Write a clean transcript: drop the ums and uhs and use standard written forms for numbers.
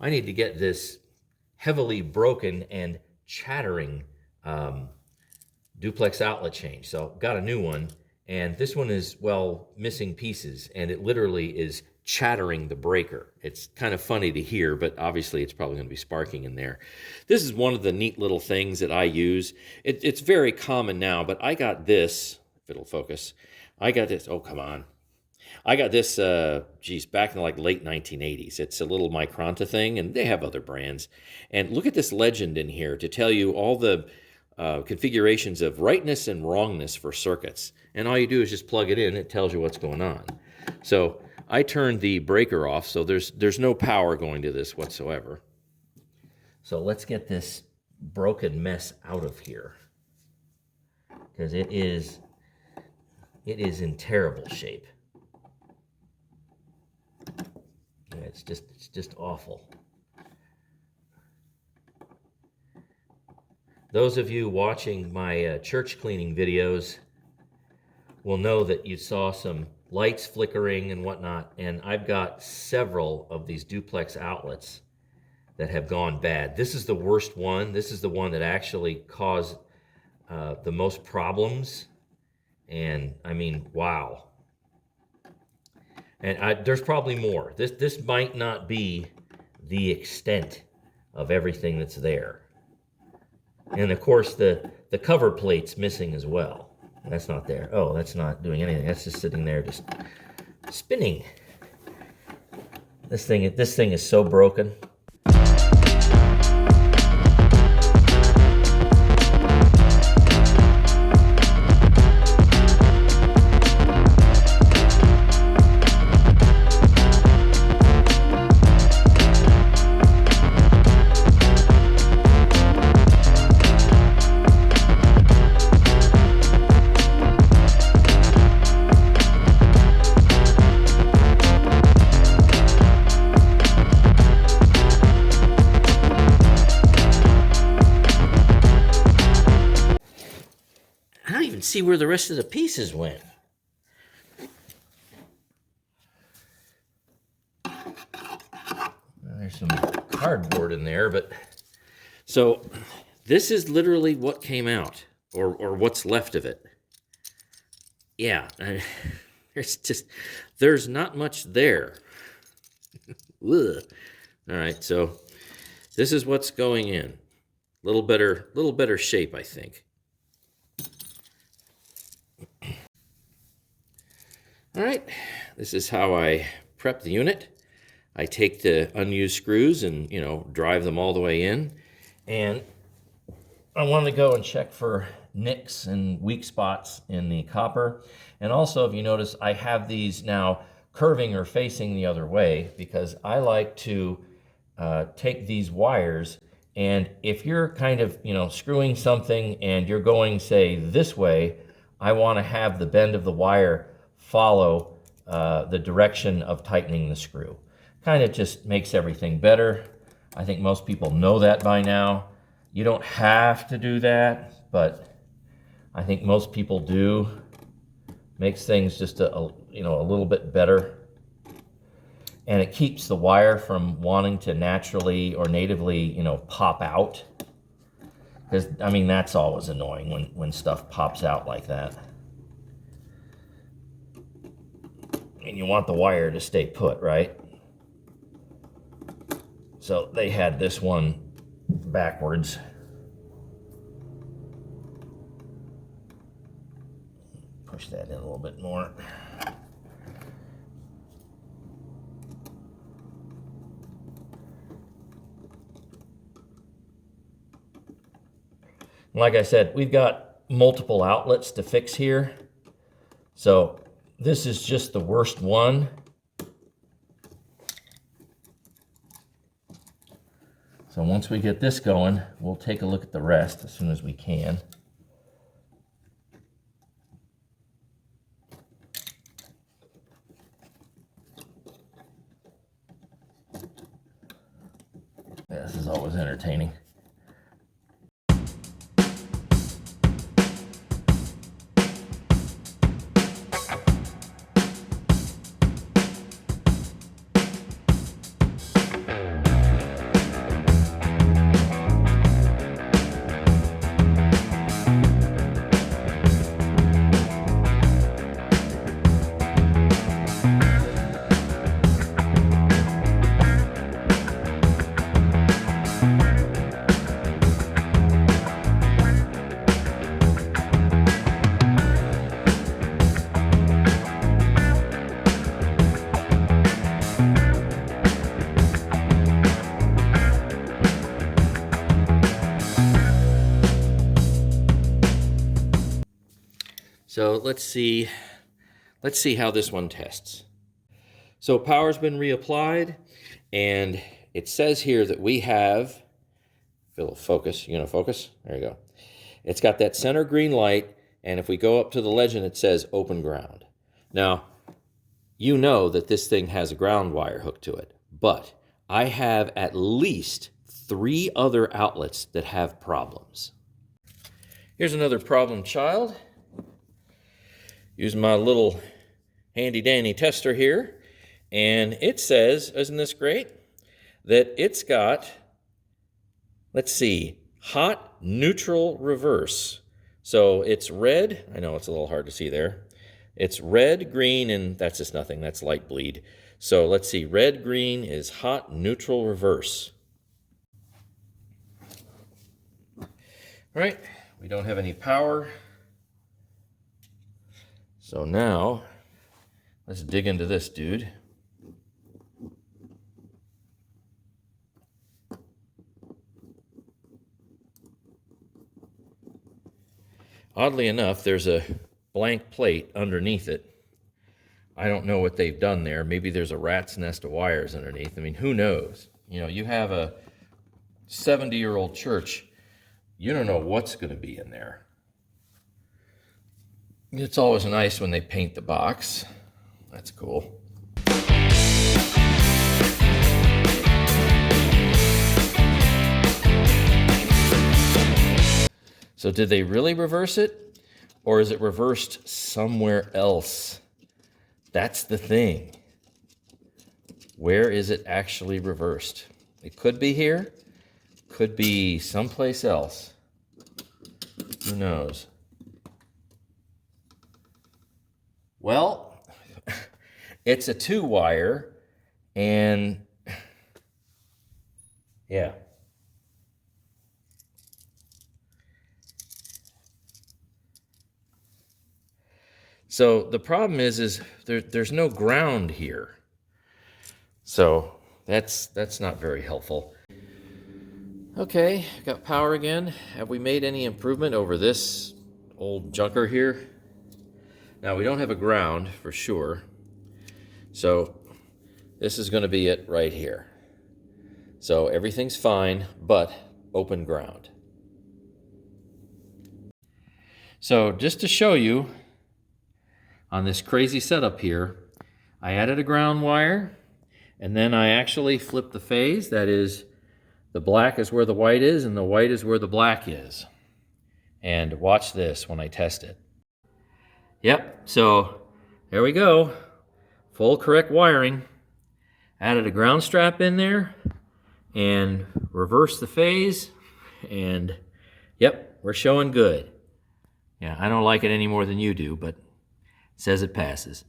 I need to get this heavily broken and chattering duplex outlet change. So got a new one, and this one is, well, missing pieces, and it literally is chattering the breaker. It's kind of funny to hear, but obviously it's probably going to be sparking in there. This is one of the neat little things that I use. It's very common now, but I got this, if it'll focus, I got this, oh, come on. I got this, back in the late 1980s. It's a little Micronta thing, and they have other brands. And look at this legend in here to tell you all the configurations of rightness and wrongness for circuits. And all you do is just plug it in. It tells you what's going on. So I turned the breaker off, so there's no power going to this whatsoever. So let's get this broken mess out of here, because it is in terrible shape. It's just awful. Those of you watching my church cleaning videos will know that you saw some lights flickering and whatnot, and I've got several of these duplex outlets that have gone bad. This is the worst one. This is the one that actually caused the most problems, and I mean, wow. And there's probably more. This might not be the extent of everything that's there. And of course, the cover plate's missing as well. That's not there. Oh, that's not doing anything. That's just sitting there, just spinning. This thing is so broken. See where the rest of the pieces went. There's some cardboard in there, but so this is literally what came out, or what's left of it. Yeah, there's not much there. All right, so this is what's going in. Little better shape, I think. All right, this is how I prep the unit. I take the unused screws and, drive them all the way in. And I want to go and check for nicks and weak spots in the copper. And also, if you notice, I have these now curving or facing the other way, because I like to take these wires, and if you're kind of, screwing something and you're going, say, this way, I want to have the bend of the wire follow the direction of tightening the screw. Kind of just makes everything better. I think most people know that by now. You don't have to do that, but I think most people do. Makes things just a little bit better. And it keeps the wire from wanting to naturally or natively, pop out. Because, that's always annoying when stuff pops out like that. And you want the wire to stay put, right? So they had this one backwards. Push that in a little bit more. Like I said, we've got multiple outlets to fix here. So this is just the worst one. So once we get this going, we'll take a look at the rest as soon as we can. This is always entertaining. So let's see how this one tests. So power's been reapplied, and it says here that we have, it'll focus, you gonna focus? There you go. It's got that center green light, and if we go up to the legend, it says open ground. Now, you know that this thing has a ground wire hooked to it, but I have at least 3 other outlets that have problems. Here's another problem child. Use my little handy dandy tester here, and it says, isn't this great, that it's got, let's see, hot, neutral, reverse. So it's red. I know it's a little hard to see there. It's red, green, and that's just nothing. That's light bleed. So let's see. Red, green is hot, neutral, reverse. All right. We don't have any power. So now let's dig into this dude. Oddly enough, there's a blank plate underneath it. I don't know what they've done there. Maybe there's a rat's nest of wires underneath. I mean, who knows? You know, you have a 70-year-old church. You don't know what's going to be in there. It's always nice when they paint the box. That's cool. So did they really reverse it? Or is it reversed somewhere else? That's the thing. Where is it actually reversed? It could be here. Could be someplace else. Who knows? Well, it's a 2-wire, and yeah. So the problem is there's no ground here. So that's not very helpful. Okay, got power again. Have we made any improvement over this old junker here? Now, we don't have a ground for sure. So this is going to be it right here. So everything's fine, but open ground. So just to show you, on this crazy setup here, I added a ground wire, and then I actually flipped the phase. That is, the black is where the white is, and the white is where the black is. And watch this when I test it. Yep, so there we go. Full correct wiring. Added a ground strap in there, and reversed the phase, and yep, we're showing good. Yeah, I don't like it any more than you do, but it says it passes.